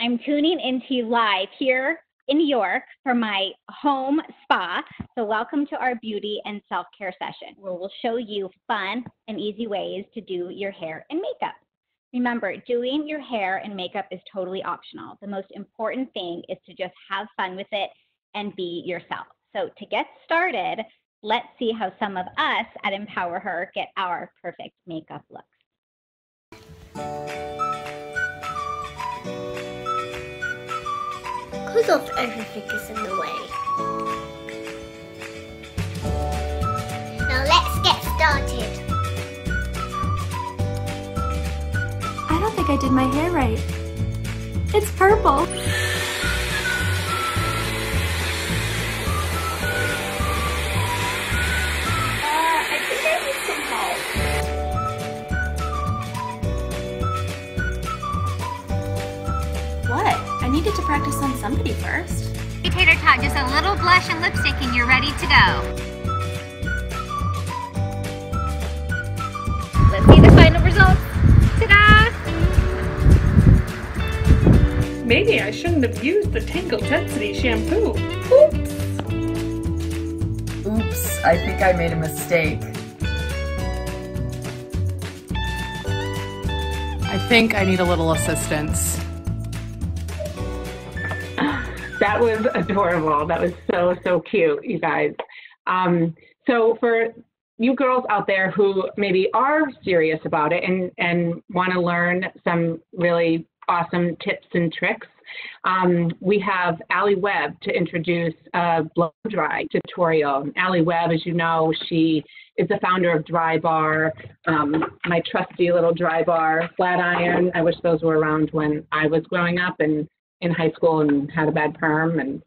I'm tuning into you live here in New York for my home spa. So welcome to our beauty and self-care session where we'll show you fun and easy ways to do your hair and makeup. Remember, doing your hair and makeup is totally optional. The most important thing is to just have fun with it and be yourself. So to get started, let's see how some of us at empowerHER get our perfect makeup looks. Because of everything is in the way. Now let's get started. I don't think I did my hair right. It's purple. I think I need some help. What? I needed to practice on somebody first. Hey, Tater Tot, just a little blush and lipstick and you're ready to go. Let's see the final results. Ta-da! Maybe I shouldn't have used the Tangle Tensity shampoo. Oops! Oops, I think I made a mistake. I think I need a little assistance. That was adorable. That was so cute, you guys. So for you girls out there who maybe are serious about it and want to learn some really awesome tips and tricks, we have Alli Webb to introduce a blow dry tutorial. Alli Webb, as you know, she is the founder of Dry Bar, my trusty little Dry Bar flat iron. I wish those were around when I was growing up and in high school and had a bad perm. And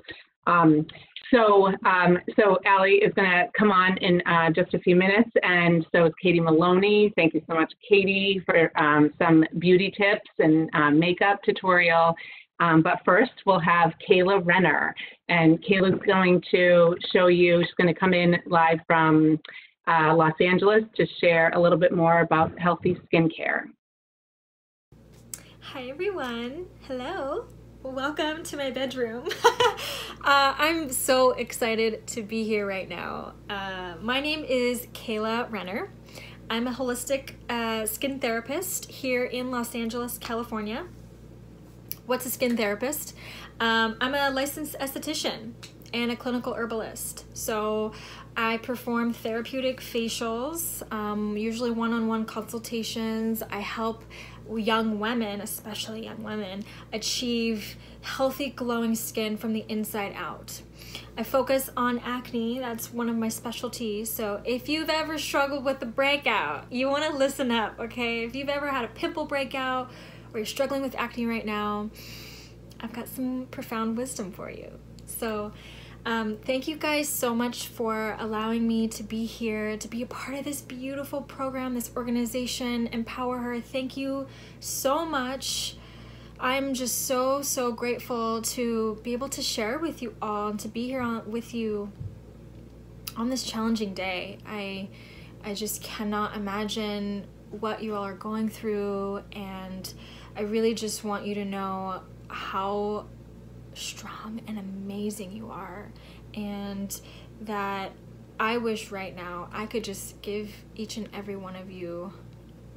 so Alli is going to come on in just a few minutes, and so is Katie Maloney. Thank you so much, Katie, for some beauty tips and makeup tutorial. But first, we'll have Kayla Renner, and Kayla's going to show you, she's going to come in live from Los Angeles to share a little bit more about healthy skincare. Hi everyone, hello. Welcome to my bedroom. I'm so excited to be here right now. My name is Kayla Renner. I'm a holistic skin therapist here in Los Angeles, California. What's a skin therapist? I'm a licensed esthetician and a clinical herbalist. So I perform therapeutic facials, usually one-on-one consultations. I help young women, especially young women, achieve healthy glowing skin from the inside out. I focus on acne. That's one of my specialties. So if you've ever struggled with a breakout, you want to listen up, okay? If you've ever had a pimple breakout or you're struggling with acne right now, I've got some profound wisdom for you. So thank you guys so much for allowing me to be here, to be a part of this beautiful program, this organization, empowerHER. Thank you so much. I'm just so grateful to be able to share with you all and to be here with you on this challenging day. I just cannot imagine what you all are going through, and I really just want you to know how strong and amazing you are, and that I wish right now I could just give each and every one of you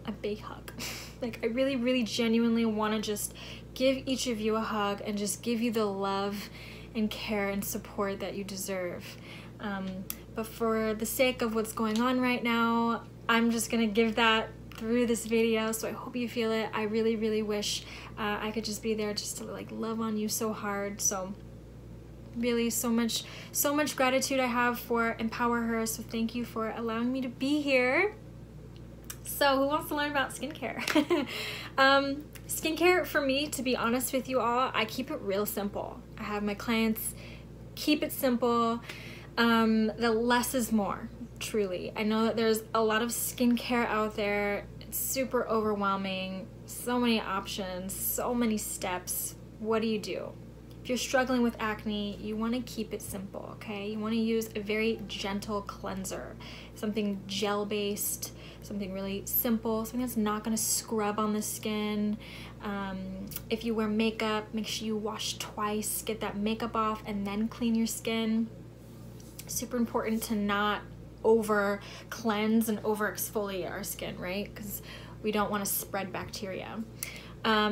a big hug. Like, I really genuinely want to just give each of you a hug and just give you the love and care and support that you deserve. But for the sake of what's going on right now, I'm just gonna give that through this video, so I hope you feel it. I really wish I could just be there just to like love on you so hard. So really so much gratitude I have for empowerHER. So thank you for allowing me to be here. So who wants to learn about skincare? Skincare for me, to be honest with you all, I keep it real simple. I have my clients keep it simple. The less is more. Truly, I know that there's a lot of skincare out there. It's super overwhelming, so many options, so many steps. What do? If if you're struggling with acne, you want to keep it simple, okay? You want to use a very gentle cleanser, something gel-based, something really simple, something that's not going to scrub on the skin. If you wear makeup, make sure you wash twice, get that makeup off, and then clean your skin. Super important to not over cleanse and over exfoliate our skin, right? Because we don't want to spread bacteria.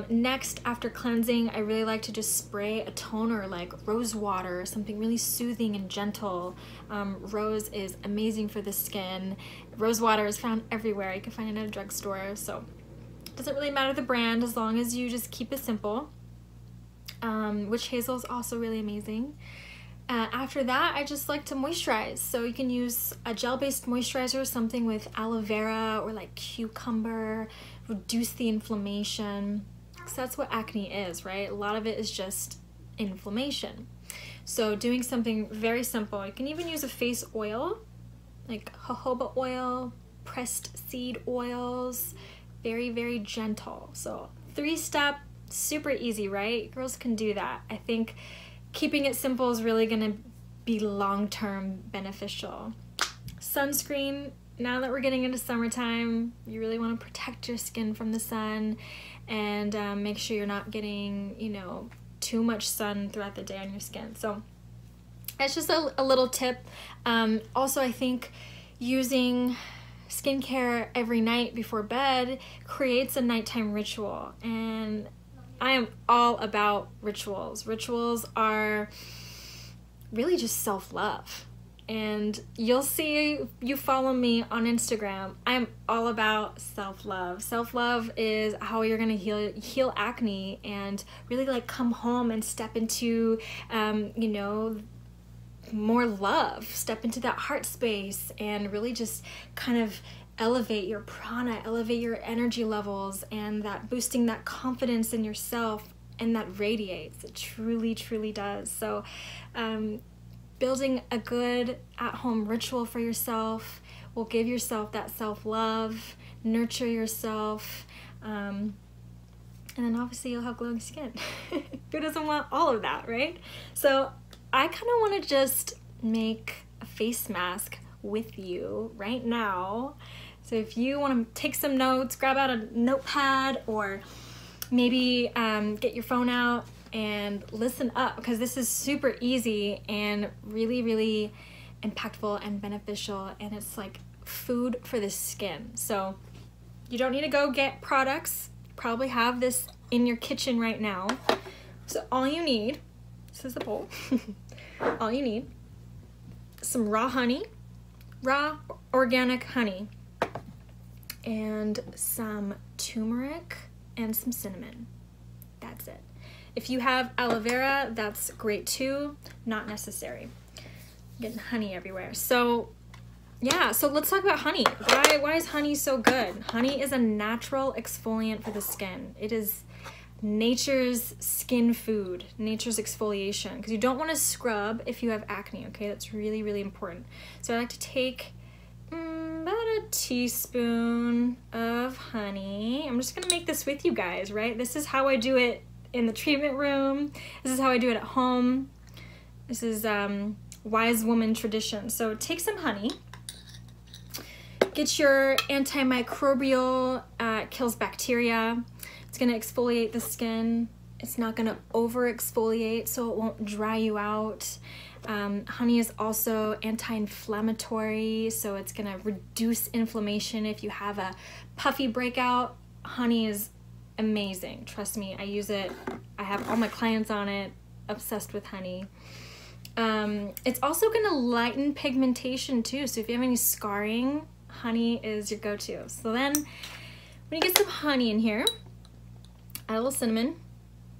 Next, after cleansing, I really like to just spray a toner like rose water, something really soothing and gentle. Rose is amazing for the skin. Rose water is found everywhere. You can find it at a drugstore, so it doesn't really matter the brand as long as you just keep it simple. Witch hazel is also really amazing. After that, I just like to moisturize. So you can use a gel-based moisturizer, something with aloe vera or like cucumber, reduce the inflammation. Because that's what acne is, right? A lot of it is just inflammation. So doing something very simple. You can even use a face oil, like jojoba oil, pressed seed oils, very, very gentle. So 3-step, super easy, right? Girls can do that. I think keeping it simple is really gonna be long-term beneficial. Sunscreen, now that we're getting into summertime, you really wanna protect your skin from the sun and make sure you're not getting, you know, too much sun throughout the day on your skin. So that's just a little tip. Also, I think using skincare every night before bed creates a nighttime ritual, and I am all about rituals. Rituals are really just self-love. And you'll see, you follow me on Instagram, I'm all about self-love. Self-love is how you're gonna heal acne and really like come home and step into, you know, more love, step into that heart space and really just kind of elevate your prana, elevate your energy levels, and that boosting that confidence in yourself, and that radiates. It truly, truly does. So building a good at-home ritual for yourself will give yourself that self-love, nurture yourself, and then obviously you'll have glowing skin. Who doesn't want all of that, right? So I kind of want to just make a face mask with you right now. So if you want to take some notes, grab out a notepad, or maybe get your phone out and listen up, because this is super easy and really, really impactful and beneficial, and it's like food for the skin. So you don't need to go get products. You probably have this in your kitchen right now. So all you need, this is the bowl, all you need, some raw honey, raw organic honey, and some turmeric and some cinnamon. That's it. If you have aloe vera, that's great too. Not necessary. I'm getting honey everywhere. So yeah, so let's talk about honey. Why is honey so good? Honey is a natural exfoliant for the skin. It is nature's skin food, nature's exfoliation, because you don't want to scrub if you have acne, okay? That's really, really important. So I like to take about a teaspoon of honey. I'm just gonna make this with you guys, right? This is how I do it in the treatment room. This is how I do it at home. This is wise woman tradition. So take some honey, get your antimicrobial, kills bacteria. It's gonna exfoliate the skin. It's not gonna over exfoliate, so it won't dry you out. Honey is also anti-inflammatory, so it's gonna reduce inflammation. If you have a puffy breakout, honey is amazing. Trust me, I use it. I have all my clients on it, obsessed with honey. It's also gonna lighten pigmentation too, so if you have any scarring, honey is your go-to. So then, when you get some honey in here, add a little cinnamon.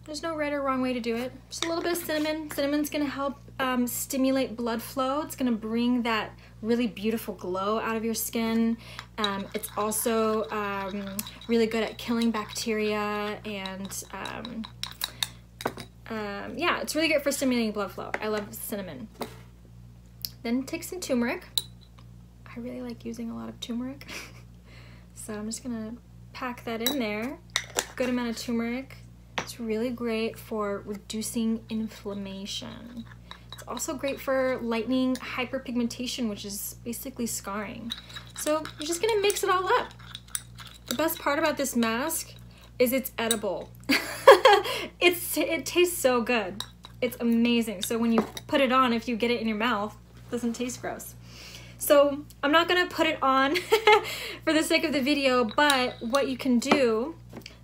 There's no right or wrong way to do it. Just a little bit of cinnamon. Cinnamon's gonna help stimulate blood flow. It's gonna bring that really beautiful glow out of your skin. It's also really good at killing bacteria, and yeah, it's really good for stimulating blood flow. I love cinnamon. Then take some turmeric. I really like using a lot of turmeric. So I'm just gonna pack that in there. Good amount of turmeric. It's really great for reducing inflammation. It's also great for lightening hyperpigmentation, which is basically scarring. So you're just gonna mix it all up. The best part about this mask is it's edible. It tastes so good. It's amazing. So when you put it on, if you get it in your mouth, it doesn't taste gross. So I'm not gonna put it on for the sake of the video, but what you can do,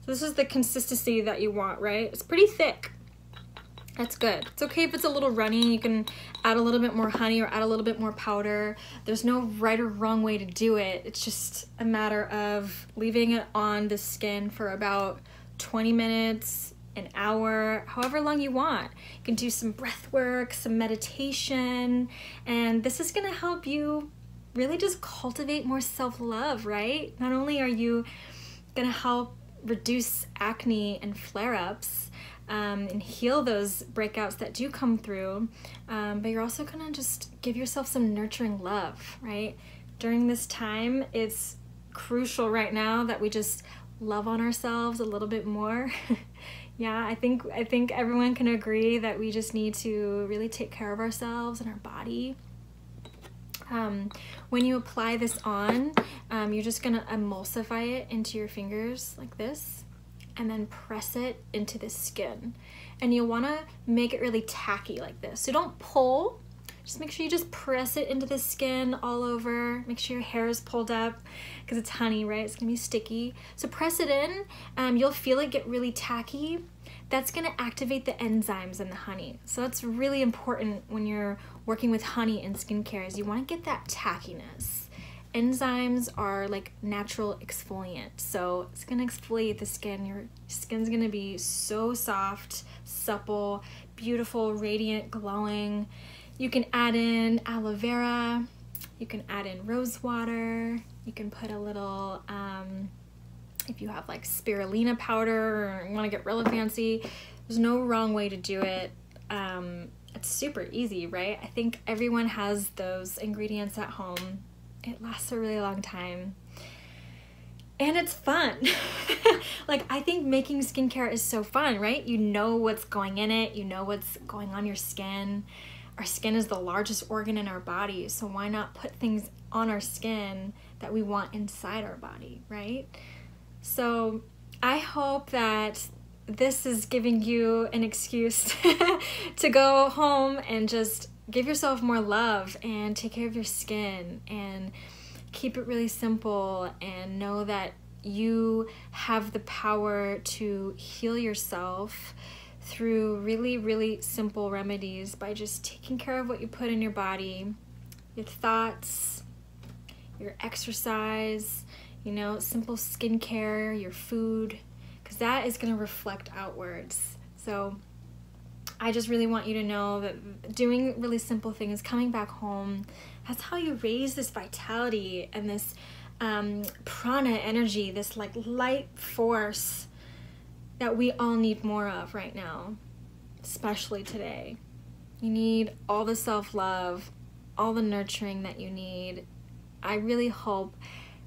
so this is the consistency that you want, right? It's pretty thick. That's good. It's okay if it's a little runny. You can add a little bit more honey or add a little bit more powder. There's no right or wrong way to do it. It's just a matter of leaving it on the skin for about 20 minutes, an hour, however long you want. You can do some breath work, some meditation, and this is gonna help you really just cultivate more self-love, right? Not only are you gonna help reduce acne and flare-ups, and heal those breakouts that do come through, but you're also gonna just give yourself some nurturing love, right? During this time, it's crucial right now that we just love on ourselves a little bit more. Yeah, I think everyone can agree that we just need to really take care of ourselves and our body. When you apply this on, you're just gonna emulsify it into your fingers like this, and then press it into the skin. And you'll wanna make it really tacky like this. So don't pull, just make sure you just press it into the skin all over. Make sure your hair is pulled up because it's honey, right? It's gonna be sticky. So press it in, you'll feel it get really tacky. That's gonna activate the enzymes in the honey. So that's really important when you're working with honey in skincare, is you wanna get that tackiness. Enzymes are like natural exfoliant, so it's gonna exfoliate the skin. Your skin's gonna be so soft, supple, beautiful, radiant, glowing. You can add in aloe vera, you can add in rose water, you can put a little, if you have like spirulina powder or you wanna get really fancy, there's no wrong way to do it. It's super easy, right? I think everyone has those ingredients at home. It lasts a really long time and it's fun. Like, I think making skincare is so fun, right? You know what's going in it, you know what's going on your skin. Our skin is the largest organ in our body, so why not put things on our skin that we want inside our body, right? So I hope that this is giving you an excuse to go home and just give yourself more love and take care of your skin and keep it really simple, and know that you have the power to heal yourself through really, really simple remedies by just taking care of what you put in your body, your thoughts, your exercise, you know, simple skincare, your food, because that is going to reflect outwards. So I just really want you to know that doing really simple things, coming back home, that's how you raise this vitality and this prana energy, this like light force that we all need more of right now, especially today. You need all the self-love, all the nurturing that you need. I really hope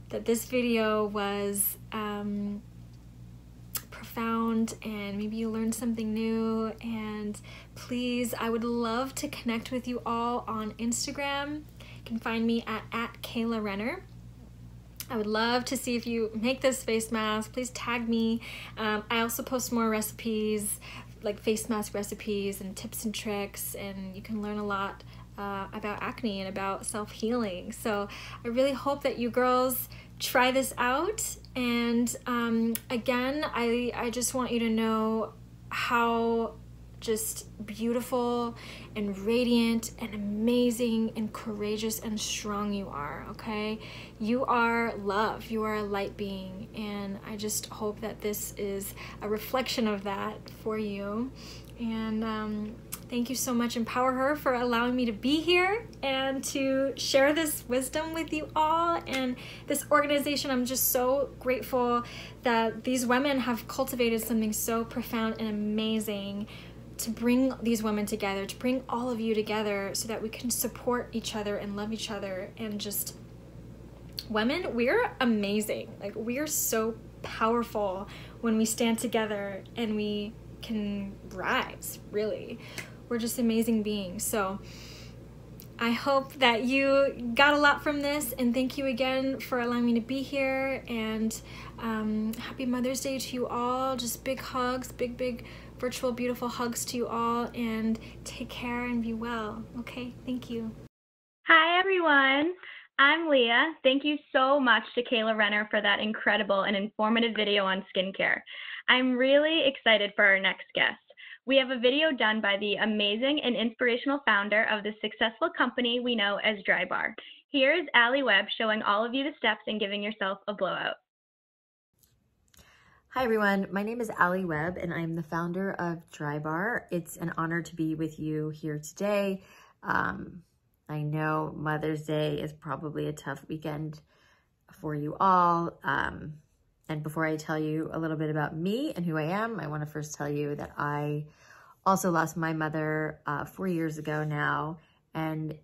that this video was profound and maybe you learned something new, and please, I would love to connect with you all on Instagram. You can find me at Kayla Renner. I would love to see if you make this face mask. Please tag me. I also post more recipes, like face mask recipes and tips and tricks, and you can learn a lot about acne and about self-healing. So I really hope that you girls try this out. And again, I just want you to know how just beautiful and radiant and amazing and courageous and strong you are, okay? You are love, you are a light being, and I just hope that this is a reflection of that for you. And thank you so much, empowerHER, for allowing me to be here and to share this wisdom with you all. And this organization, I'm just so grateful that these women have cultivated something so profound and amazing to bring these women together, to bring all of you together so that we can support each other and love each other. And just, women, we're amazing. Like, we're so powerful when we stand together and we can rise, really. We're just amazing beings. So I hope that you got a lot from this, and thank you again for allowing me to be here, and happy Mother's Day to you all. Just big hugs, big virtual beautiful hugs to you all, and take care and be well. Okay, thank you. Hi everyone, I'm Leah. Thank you so much to Kayla Renner for that incredible and informative video on skincare. I'm really excited for our next guest. We have a video done by the amazing and inspirational founder of the successful company we know as Drybar. Here's Alli Webb showing all of you the steps in giving yourself a blowout. Hi everyone, my name is Alli Webb and I'm the founder of Drybar. It's an honor to be with you here today. I know Mother's Day is probably a tough weekend for you all. And before I tell you a little bit about me and who I am, I want to first tell you that I also lost my mother 4 years ago now. And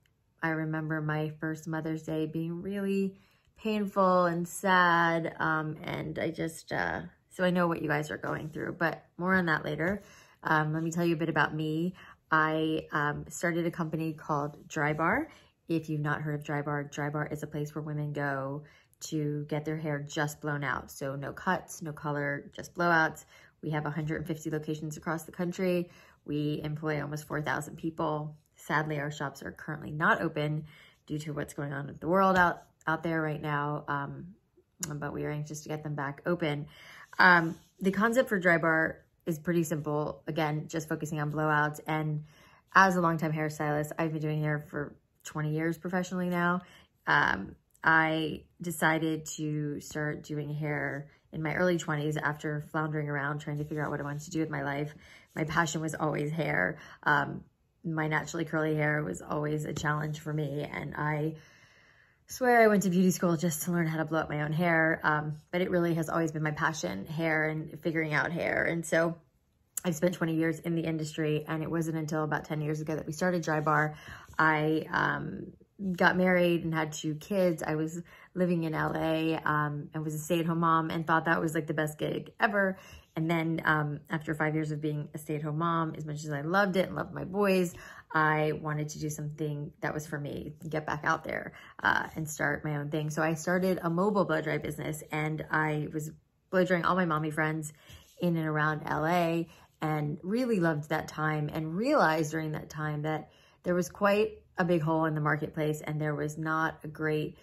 I remember my first Mother's Day being really painful and sad. And I just, so I know what you guys are going through, but more on that later. Let me tell you a bit about me. I started a company called Drybar. If you've not heard of Drybar, Drybar is a place where women go to get their hair just blown out. So no cuts, no color, just blowouts. We have 150 locations across the country. We employ almost 4,000 people. Sadly, our shops are currently not open due to what's going on with the world out there right now. But we are anxious to get them back open. The concept for Drybar is pretty simple. Again, just focusing on blowouts. And as a longtime hairstylist, I've been doing hair for 20 years professionally now. I decided to start doing hair in my early 20s after floundering around trying to figure out what I wanted to do with my life. My passion was always hair. My naturally curly hair was always a challenge for me. And I swear I went to beauty school just to learn how to blow up my own hair. But it really has always been my passion, hair and figuring out hair. And so I've spent 20 years in the industry, and it wasn't until about 10 years ago that we started Drybar. I got married and had 2 kids. I was living in LA and was a stay-at-home mom and thought that was like the best gig ever. And then after 5 years of being a stay-at-home mom, as much as I loved it and loved my boys, I wanted to do something that was for me, get back out there and start my own thing. So I started a mobile blow dry business, and I was blow drying all my mommy friends in and around LA, and really loved that time and realized during that time that there was quite a big hole in the marketplace, and there was not a great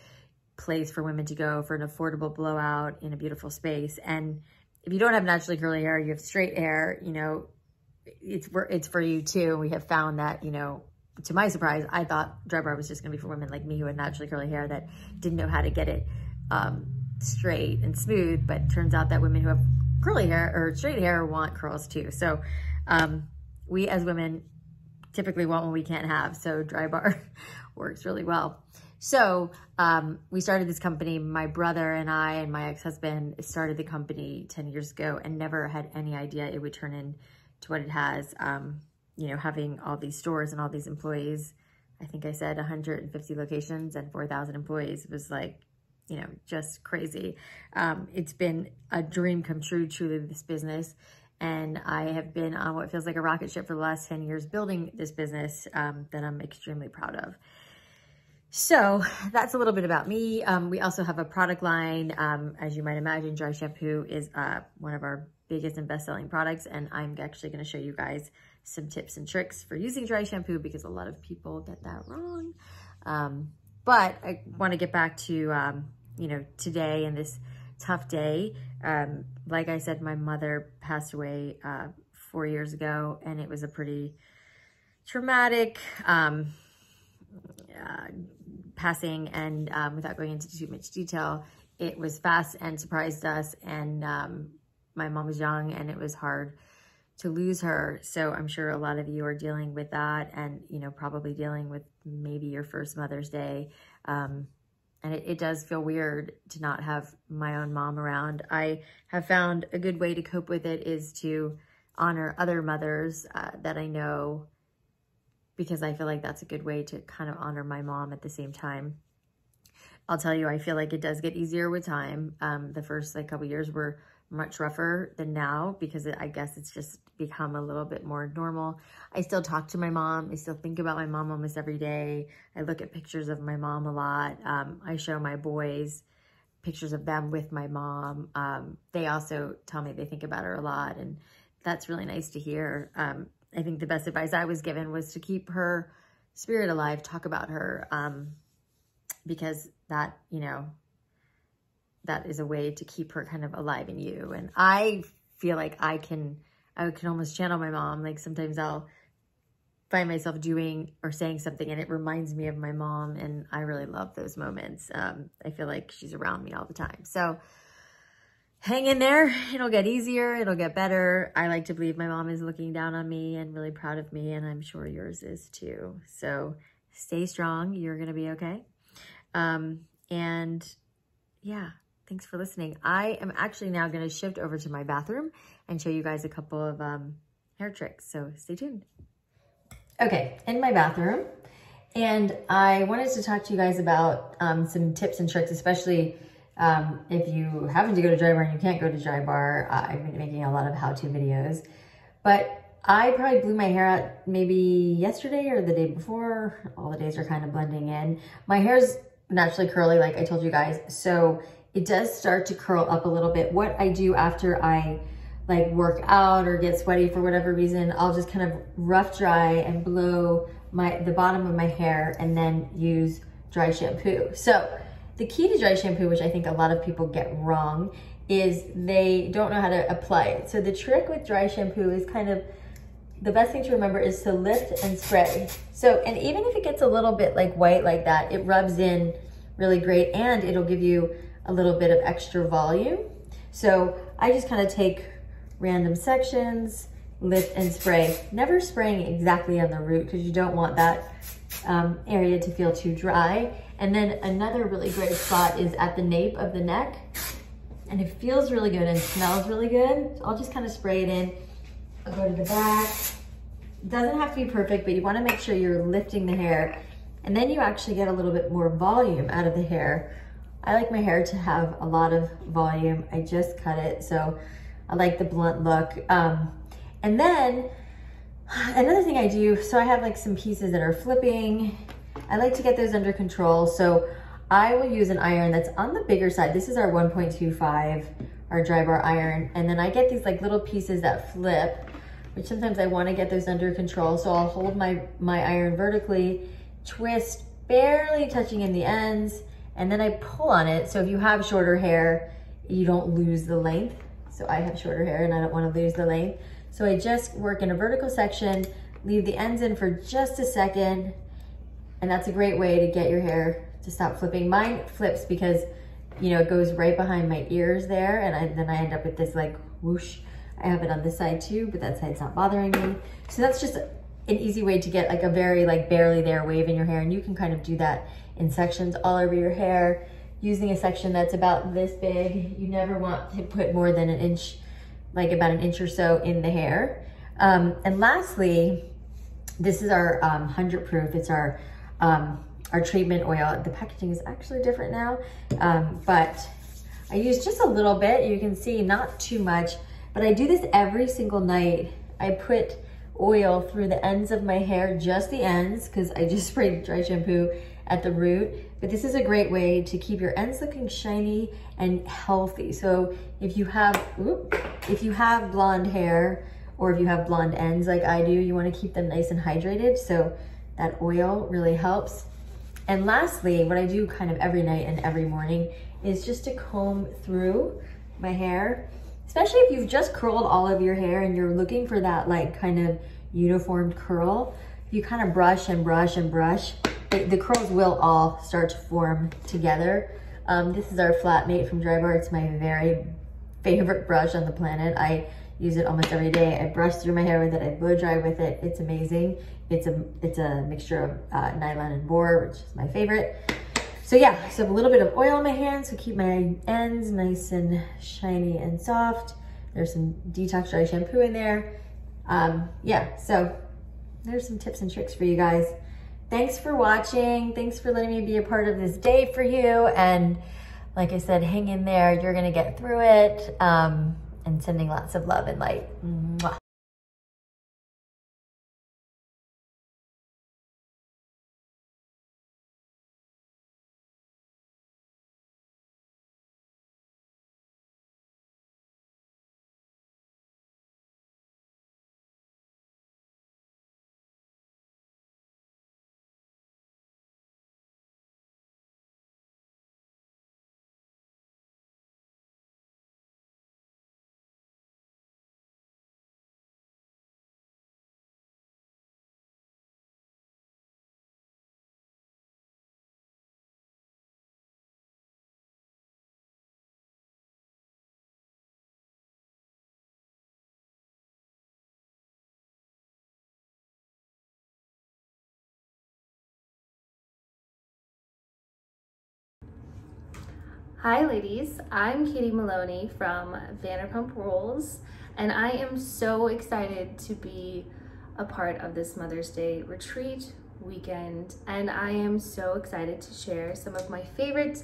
place for women to go for an affordable blowout in a beautiful space. And if you don't have naturally curly hair, you have straight hair, you know, it's for you too. We have found that, you know, to my surprise, I thought Drybar was just gonna be for women like me who had naturally curly hair that didn't know how to get it straight and smooth, but turns out that women who have curly hair or straight hair want curls too. So we as women typically want what we can't have. So Drybar works really well. So we started this company. My brother and I and my ex-husband started the company 10 years ago and never had any idea it would turn into what it has. You know, having all these stores and all these employees, I think I said 150 locations and 4,000 employees was like, you know, just crazy. It's been a dream come true, truly, this business. And I have been on what feels like a rocket ship for the last 10 years building this business that I'm extremely proud of. So that's a little bit about me. We also have a product line. As you might imagine, dry shampoo is one of our biggest and best-selling products. And I'm actually going to show you guys some tips and tricks for using dry shampoo because a lot of people get that wrong. But I want to get back to, you know, today and this tough day. Like I said, my mother passed away 4 years ago, and it was a pretty traumatic passing. And without going into too much detail, it was fast and surprised us. And my mom was young, and it was hard to lose her. So I'm sure a lot of you are dealing with that, and you know, probably dealing with maybe your first Mother's Day. And it does feel weird to not have my own mom around. I have found a good way to cope with it is to honor other mothers that I know, because I feel like that's a good way to kind of honor my mom at the same time. I'll tell you, I feel like it does get easier with time. The first couple years were much rougher than now because I guess it's just become a little bit more normal. I still talk to my mom. I still think about my mom almost every day. I look at pictures of my mom a lot. I show my boys pictures of them with my mom. They also tell me they think about her a lot, and that's really nice to hear. I think the best advice I was given was to keep her spirit alive, talk about her, because that, you know, that is a way to keep her kind of alive in you. And I feel like I can almost channel my mom. Like sometimes I'll find myself doing or saying something and it reminds me of my mom, and I really love those moments. I feel like she's around me all the time. So hang in there. It'll get easier. It'll get better. I like to believe my mom is looking down on me and really proud of me, and I'm sure yours is too. So stay strong. You're going to be okay. And yeah, thanks for listening. I am actually now going to shift over to my bathroom and show you guys a couple of hair tricks. So stay tuned. Okay, in my bathroom. And I wanted to talk to you guys about some tips and tricks, especially if you happen to go to Dry Bar and you can't go to Dry Bar. I've been making a lot of how-to videos, but I probably blew my hair out maybe yesterday or the day before. All the days are kind of blending in. My hair's naturally curly, like I told you guys, so it does start to curl up a little bit. What I do after I like work out or get sweaty for whatever reason, I'll just kind of rough dry and blow the bottom of my hair and then use dry shampoo. So the key to dry shampoo, which I think a lot of people get wrong, is they don't know how to apply it. So the trick with dry shampoo is kind of, the best thing to remember is to lift and spray. So, and even if it gets a little bit like white like that, it rubs in really great and it'll give you a little bit of extra volume. So I just kind of take random sections, lift and spray, never spraying exactly on the root because you don't want that area to feel too dry. And then another really great spot is at the nape of the neck, and it feels really good and smells really good. So I'll just kind of spray it in. I'll go to the back. It doesn't have to be perfect, but you want to make sure you're lifting the hair, and then you actually get a little bit more volume out of the hair. I like my hair to have a lot of volume. I just cut it, so I like the blunt look. And then another thing I do, so I have like some pieces that are flipping. I like to get those under control. So I will use an iron that's on the bigger side. This is our 1.25, our Dry Bar iron. And then I get these like little pieces that flip, which sometimes I want to get those under control. So I'll hold my iron vertically, twist, barely touching in the ends, and then I pull on it. So if you have shorter hair, you don't lose the length. So I have shorter hair and I don't want to lose the length. So I just work in a vertical section, leave the ends in for just a second, and that's a great way to get your hair to stop flipping. Mine flips because, you know, it goes right behind my ears there, and then I end up with this like whoosh. I have it on this side too, but that side's not bothering me. So that's just an easy way to get like a very like barely there wave in your hair, and you can kind of do that in sections all over your hair, using a section that's about this big. You never want to put more than an inch, like about an inch or so in the hair. And lastly, this is our 100 proof. It's our treatment oil. The packaging is actually different now, but I use just a little bit. You can see not too much, but I do this every single night. I put oil through the ends of my hair, just the ends, because I just sprayed dry shampoo at the root. But this is a great way to keep your ends looking shiny and healthy. So if you have blonde hair, or if you have blonde ends like I do, you want to keep them nice and hydrated. So that oil really helps. And lastly, what I do kind of every night and every morning is just to comb through my hair, especially if you've just curled all of your hair and you're looking for that like kind of uniformed curl. You kind of brush and brush and brush. The curls will all start to form together. This is our Flatmate from Dry Bar. It's my very favorite brush on the planet. I use it almost every day. I brush through my hair with it. I blow dry with it. It's amazing. It's a mixture of nylon and boar, which is my favorite. So yeah, so I have a little bit of oil on my hands to keep my ends nice and shiny and soft. There's some detox dry shampoo in there. Yeah, so there's some tips and tricks for you guys. Thanks for watching. Thanks for letting me be a part of this day for you. And like I said, hang in there. You're gonna get through it. And sending lots of love and light. Mwah. Hi ladies, I'm Katie Maloney from Vanderpump Rules, and I am so excited to be a part of this Mother's Day retreat weekend, and I am so excited to share some of my favorite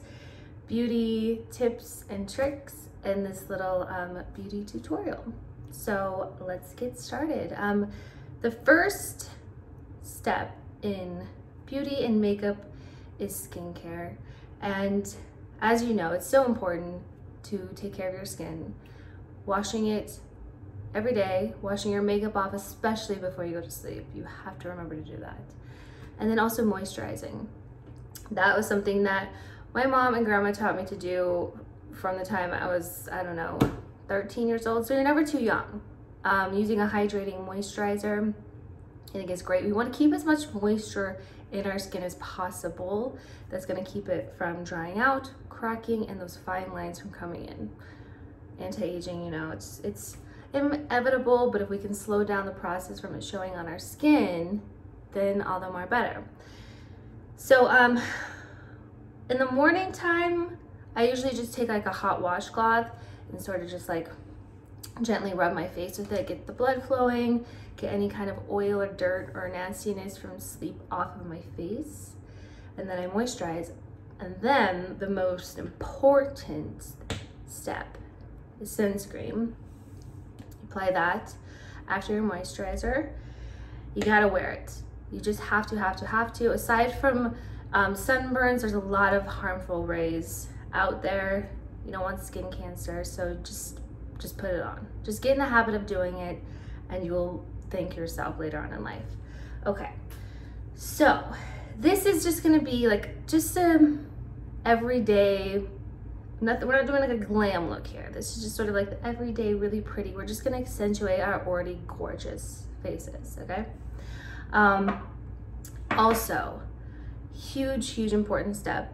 beauty tips and tricks in this little beauty tutorial. So let's get started. The first step in beauty and makeup is skincare, and as you know, it's so important to take care of your skin. Washing it every day, washing your makeup off, especially before you go to sleep. You have to remember to do that. And then also moisturizing. That was something that my mom and grandma taught me to do from the time I was, I don't know, 13 years old. So you're never too young. Using a hydrating moisturizer, I think it's great. We want to keep as much moisture in our skin as possible. That's going to keep it from drying out, cracking, and those fine lines from coming in. Anti-aging, you know, it's inevitable, but if we can slow down the process from it showing on our skin, then all the more better. So in the morning time, I usually just take like a hot washcloth and sort of just like gently rub my face with it, get the blood flowing, get any kind of oil or dirt or nastiness from sleep off of my face, and then I moisturize. And then the most important step is sunscreen. Apply that after your moisturizer. You gotta wear it. You just have to. Aside from sunburns, there's a lot of harmful rays out there. You don't want skin cancer, so just put it on. Just get in the habit of doing it, and you'll thank yourself later on in life. Okay, so this is just gonna be like just a everyday, we're not doing like a glam look here. This is just sort of like the everyday, really pretty. We're just gonna accentuate our already gorgeous faces, okay? Also, huge important step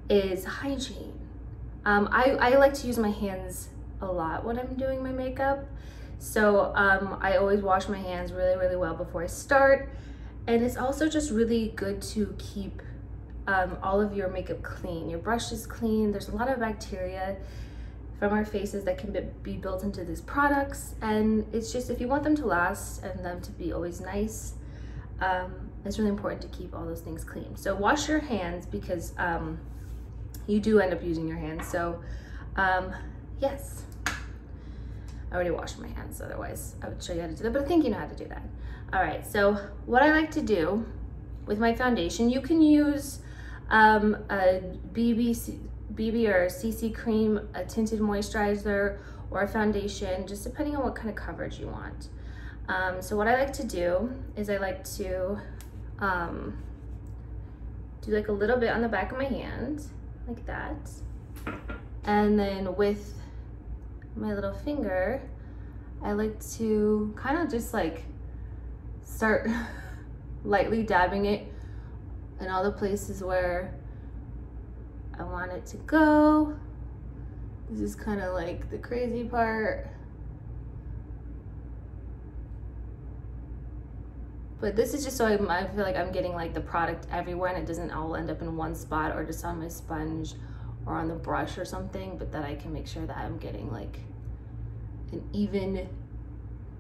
is hygiene. I like to use my hands a lot when I'm doing my makeup. So I always wash my hands really well before I start. And it's also just really good to keep all of your makeup clean. Your brush is clean. There's a lot of bacteria from our faces that can be built into these products. And it's just, if you want them to last and them to be always nice, it's really important to keep all those things clean. So wash your hands, because you do end up using your hands. So yes. I already washed my hands, otherwise I would show you how to do that, but I think you know how to do that. All right, so what I like to do with my foundation, you can use a BB or CC cream, a tinted moisturizer, or a foundation, just depending on what kind of coverage you want. So what I like to do is I like to do like a little bit on the back of my hand, like that. And then with my little finger, I like to kind of just like start lightly dabbing it in all the places where I want it to go. This is kind of like the crazy part. But this is just so I feel like I'm getting like the product everywhere and it doesn't all end up in one spot or just on my sponge or on the brush or something, but that I can make sure that I'm getting like an even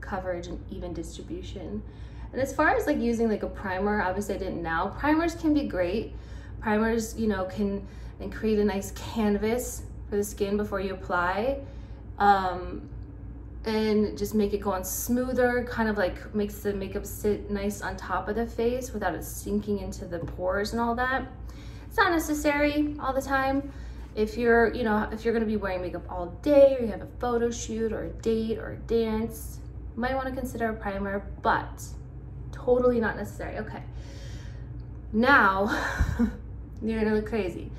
coverage and even distribution. And as far as like using like a primer, obviously I didn't now. Primers can be great. Primers, you know, can create a nice canvas for the skin before you apply. And just make it go on smoother, kind of like makes the makeup sit nice on top of the face without it sinking into the pores and all that. It's not necessary all the time. If you're, you know, if you're gonna be wearing makeup all day, or you have a photo shoot or a date or a dance, you might wanna consider a primer, but totally not necessary. Okay, now you're gonna look crazy.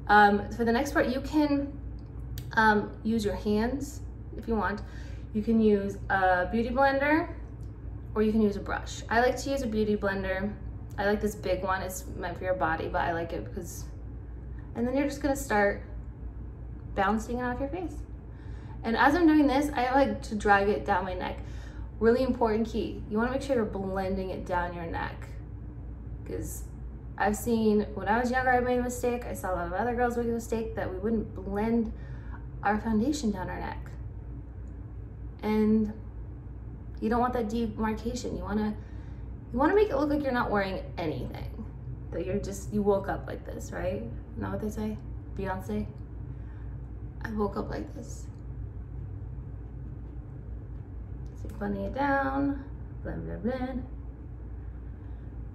For the next part, you can use your hands if you want. You can use a beauty blender or you can use a brush. I like to use a beauty blender. I like this big one. It's meant for your body, but I like it because, and then you're just gonna start bouncing it off your face. And as I'm doing this, I like to drag it down my neck. Really important key. You wanna make sure you're blending it down your neck, because I've seen, when I was younger, I made a mistake. I saw a lot of other girls make a mistake that we wouldn't blend our foundation down our neck. And you don't want that demarcation. You wanna make it look like you're not wearing anything. That you woke up like this, right? Isn't that what they say? Beyonce? I woke up like this. So blending it down, blend, blend, blend.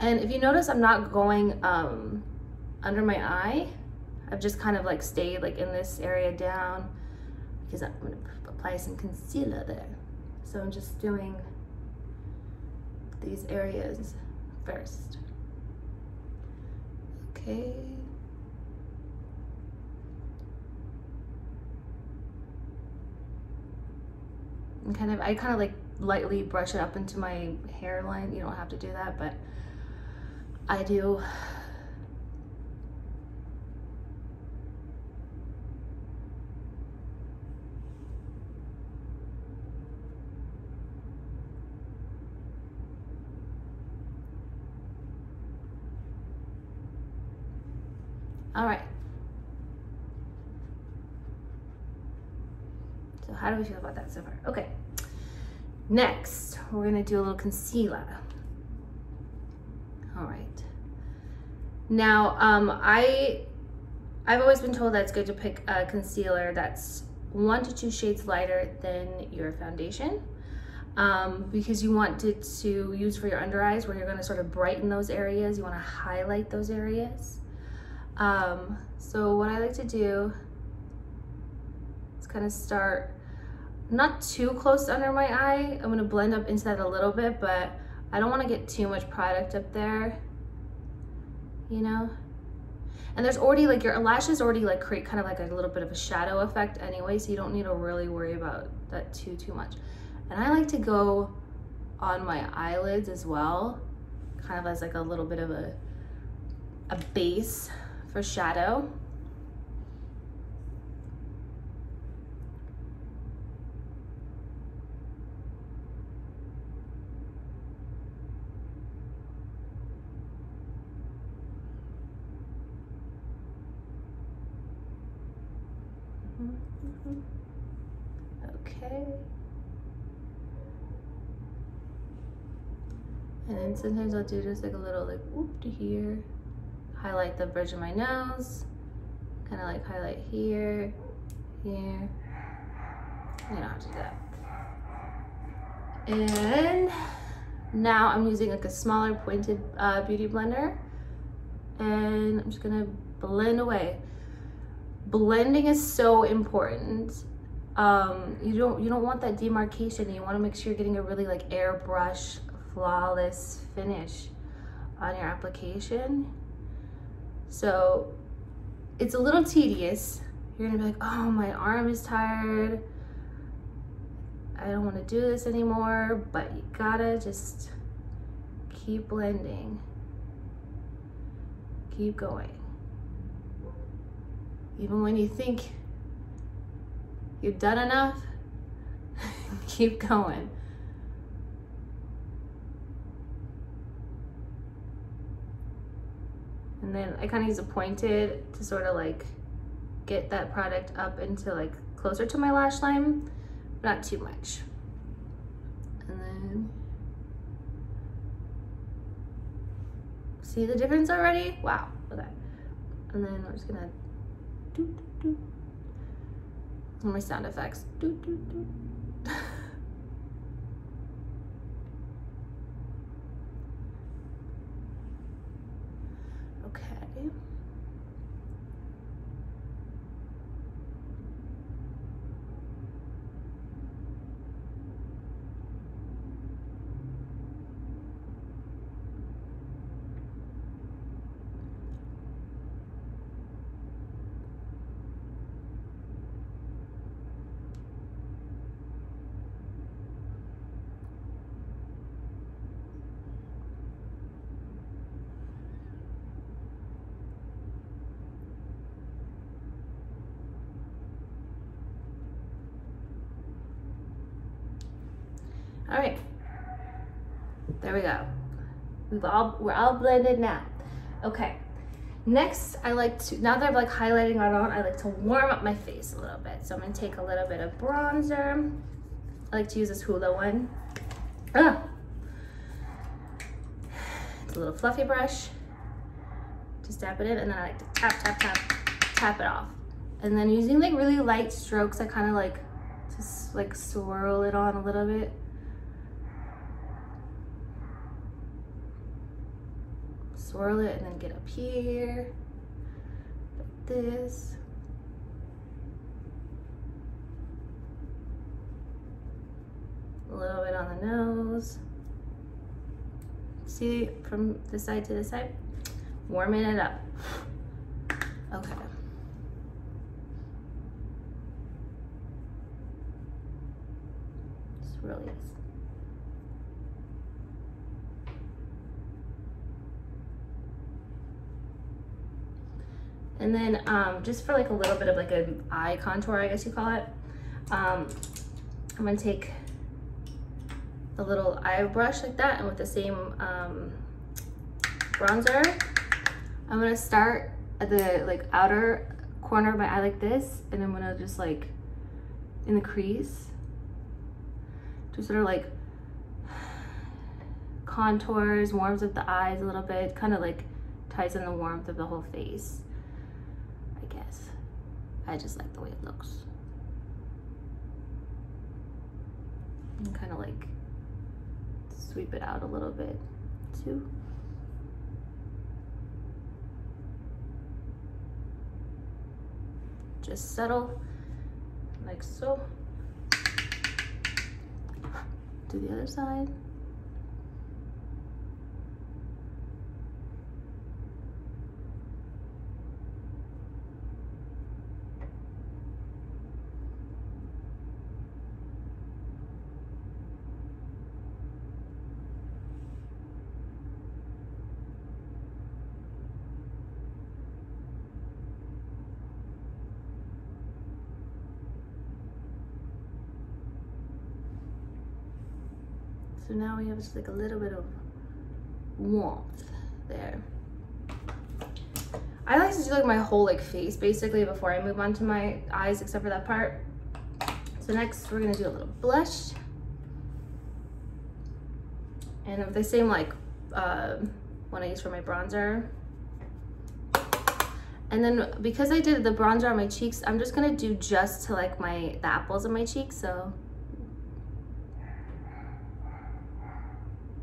And if you notice, I'm not going under my eye. I've just kind of like stayed like in this area down because I'm gonna apply some concealer there. So I'm just doing these areas first. Okay. And I kind of like lightly brush it up into my hairline. You don't have to do that, but I do. All right. So how do we feel about that so far? Okay. Next, we're gonna do a little concealer. All right. Now, I've always been told that it's good to pick a concealer that's 1 to 2 shades lighter than your foundation, because you want it to use for your under eyes where you're gonna sort of brighten those areas. You wanna highlight those areas. So what I like to do is kind of start not too close under my eye. I'm gonna blend up into that a little bit, but I don't want to get too much product up there, you know? And there's already like your lashes already like create kind of like a little bit of a shadow effect anyway, so you don't need to really worry about that too much. And I like to go on my eyelids as well, kind of as like a little bit of a base for shadow. Okay. And then sometimes I'll do just like a little like whoop to here. Highlight the bridge of my nose. Kind of like highlight here, here. You don't have to do that. And now I'm using like a smaller pointed beauty blender. And I'm just gonna blend away. Blending is so important. You don't want that demarcation. You want to make sure you're getting a really like airbrush, flawless finish on your application. So it's a little tedious. You're gonna be like, oh, my arm is tired. I don't want to do this anymore, but you gotta just keep blending. Keep going. Even when you think you've done enough, keep going. And then I kind of use a pointed to sort of like get that product up into like closer to my lash line, but not too much. And then, see the difference already? Wow, okay. And then I'm just gonna do, do, do. And my sound effects. Do, do, do. Okay. All right, there we go. We're all blended now. Okay, next I like to, now that I've like highlighting it on, I like to warm up my face a little bit. So I'm gonna take a little bit of bronzer. I like to use this Hula one. It's a little fluffy brush. Just dab it in, and then I like to tap, tap, tap, tap it off. And then using like really light strokes, I kind of like just like swirl it on a little bit. Swirl it and then get up here, like this. A little bit on the nose. See, from this side to this side, warming it up. Okay. Swirl these. And then just for like a little bit of like an eye contour, I guess you call it, I'm gonna take a little eye brush like that, and with the same bronzer, I'm gonna start at the like outer corner of my eye like this, and I'm gonna just like in the crease, just sort of like contours, warms up the eyes a little bit, kind of like ties in the warmth of the whole face. I just like the way it looks. And kind of like sweep it out a little bit too. Just settle, like so. Do the other side. So now we have just like a little bit of warmth there. I like to do like my whole like face basically before I move on to my eyes, except for that part. So next we're gonna do a little blush. And with the same like one I use for my bronzer. And then because I did the bronzer on my cheeks, I'm just gonna do just to like the apples of my cheeks, so.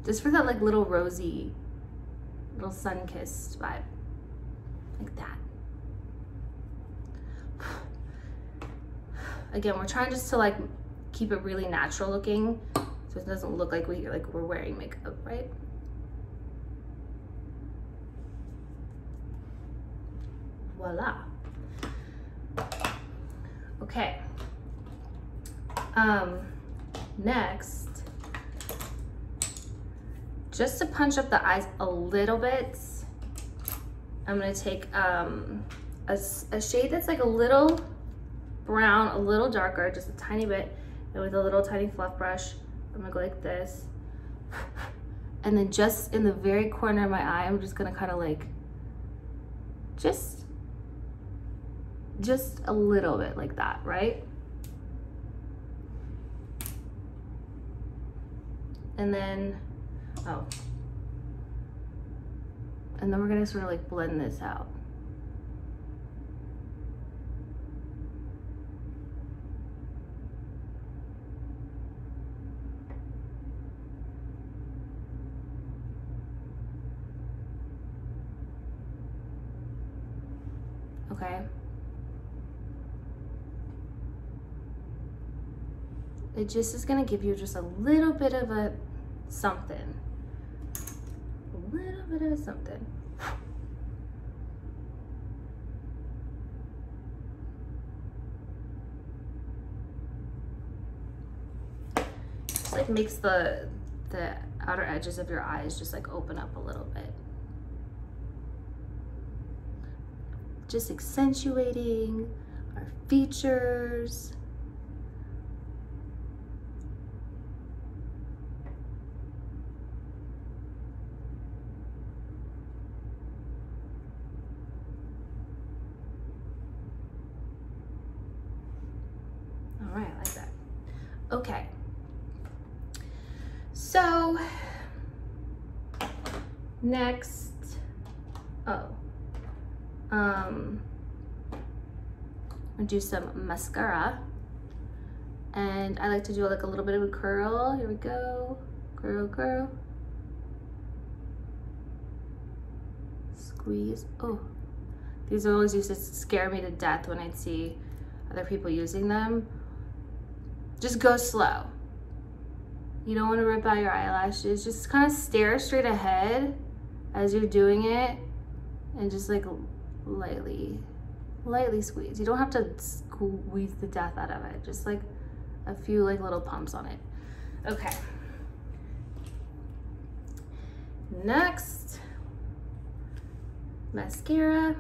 Just for that like little rosy, little sun-kissed vibe, like that. Again, we're trying just to like keep it really natural looking, so it doesn't look like we're wearing makeup, right? Voila. Okay. Next, just to punch up the eyes a little bit, I'm gonna take a shade that's like a little brown, a little darker, just a tiny bit, and with a little tiny fluff brush, I'm gonna go like this. And then just in the very corner of my eye, I'm just gonna kind of like, just a little bit like that, right? And then, and then we're gonna sort of like blend this out. Okay. It just is gonna give you just a little bit of a something. A little bit of a something. Just like makes the outer edges of your eyes just like open up a little bit. Just accentuating our features. right, I like that. Okay. So, next, I'll do some mascara. And I like to do like a little bit of a curl. Here we go. Curl, curl. Squeeze. Oh, these always used to scare me to death when I'd see other people using them. Just go slow. You don't want to rip out your eyelashes. Just kind of stare straight ahead as you're doing it and just like lightly squeeze. You don't have to squeeze the death out of it. Just like a few like little pumps on it. Okay. Next, mascara.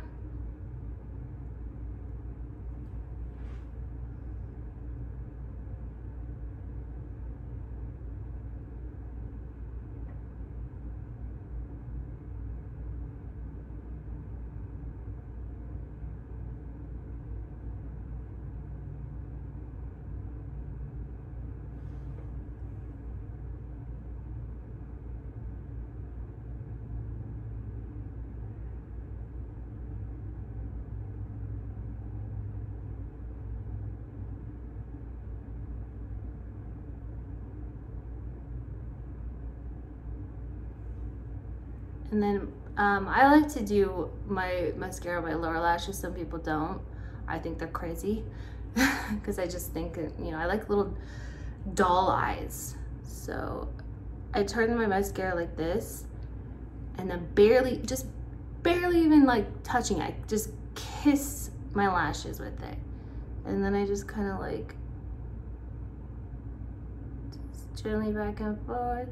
And then I like to do my mascara on my lower lashes. Some people don't. I think they're crazy because I just think, you know, I like little doll eyes. So I turn my mascara like this and then barely even like touching it. I just kiss my lashes with it. And then I just kind of like just gently back and forth.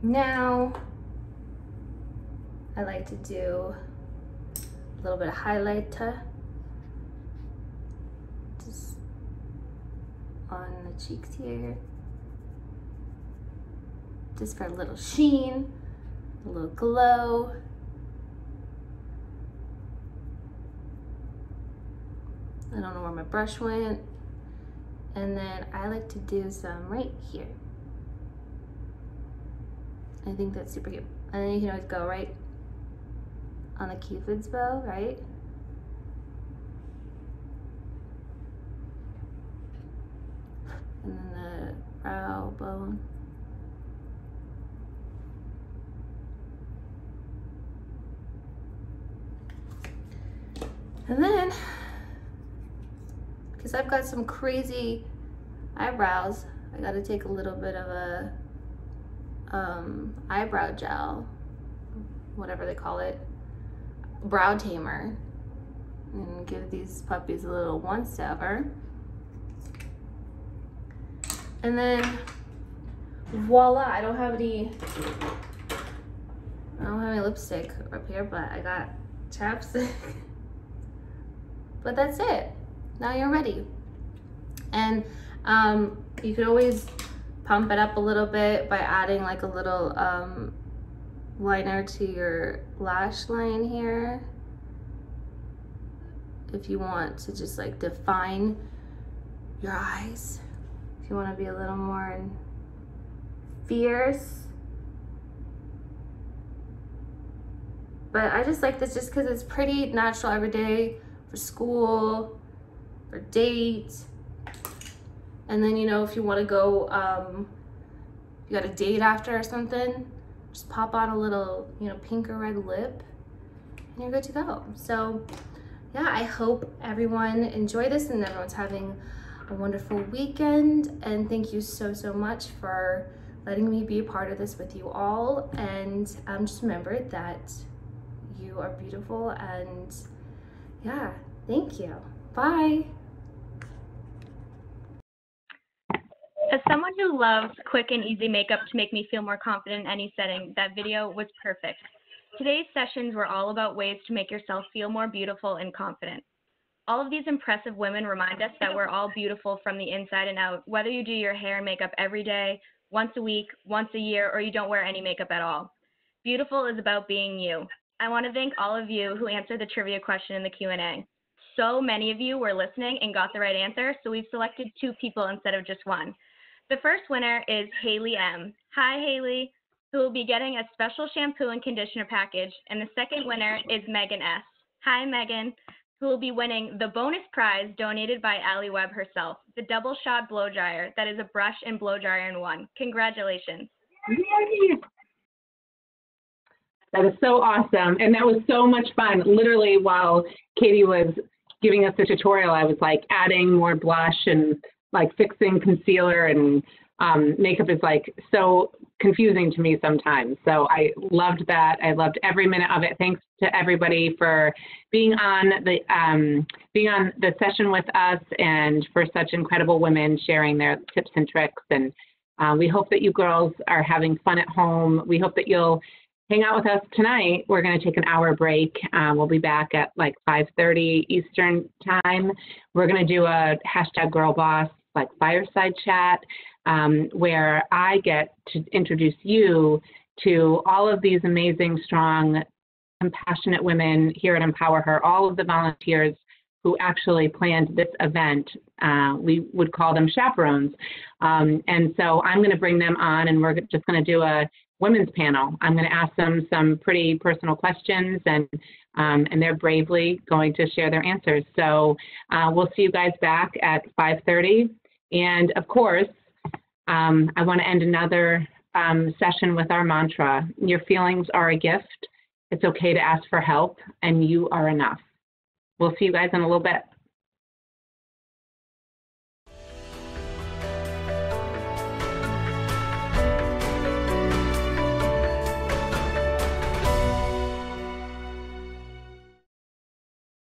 Now, I like to do a little bit of highlighter just on the cheeks here, just for a little sheen, a little glow. I don't know where my brush went. And then I like to do some right here. I think that's super cute. And then you can always go right on the Cupid's bow, right? And then the brow bone. And then, because I've got some crazy eyebrows, I gotta take a little bit of a eyebrow gel, whatever they call it, brow tamer, and give these puppies a little once over. And then voila, I don't have any lipstick up here, but I got chapstick. But that's it. Now you're ready. And you could always pump it up a little bit by adding like a little liner to your lash line here. If you want to just like define your eyes. If you want to be a little more fierce. But I just like this just because it's pretty natural every day for school, for dates. And then, you know, if you want to go, you got a date after or something, just pop on a little, you know, pink or red lip and you're good to go. So yeah, I hope everyone enjoyed this and everyone's having a wonderful weekend. And thank you so, so much for letting me be a part of this with you all. And just remember that you are beautiful, and yeah, thank you. Bye. As someone who loves quick and easy makeup to make me feel more confident in any setting, that video was perfect. Today's sessions were all about ways to make yourself feel more beautiful and confident. All of these impressive women remind us that we're all beautiful from the inside and out, whether you do your hair and makeup every day, once a week, once a year, or you don't wear any makeup at all. Beautiful is about being you. I want to thank all of you who answered the trivia question in the Q&A. So many of you were listening and got the right answer, so we've selected 2 people instead of just 1. The first winner is Haley M. Hi, Haley, who will be getting a special shampoo and conditioner package, and the second winner is Megan S. Hi, Megan, who will be winning the bonus prize donated by Alli Webb herself, the double shot blow dryer that is a brush and blow dryer in one. Congratulations. Yay! That is so awesome. And that was so much fun. Literally, while Katie was giving us the tutorial, I was like adding more blush and like fixing concealer, and makeup is like so confusing to me sometimes. So I loved that. I loved every minute of it. Thanks to everybody for being on the session with us, and for such incredible women sharing their tips and tricks. And we hope that you girls are having fun at home. We hope that you'll hang out with us tonight. We're going to take an hour break. We'll be back at like 5:30 Eastern time. We're going to do a #GirlBoss like fireside chat, where I get to introduce you to all of these amazing, strong, compassionate women here at empowerHER, all of the volunteers who actually planned this event. We would call them chaperones. And so I'm going to bring them on, and we're just going to do a women's panel. I'm going to ask them some pretty personal questions, and they're bravely going to share their answers. So we'll see you guys back at 5:30. And of course, I want to end another session with our mantra. Your feelings are a gift. It's okay to ask for help, and you are enough. We'll see you guys in a little bit.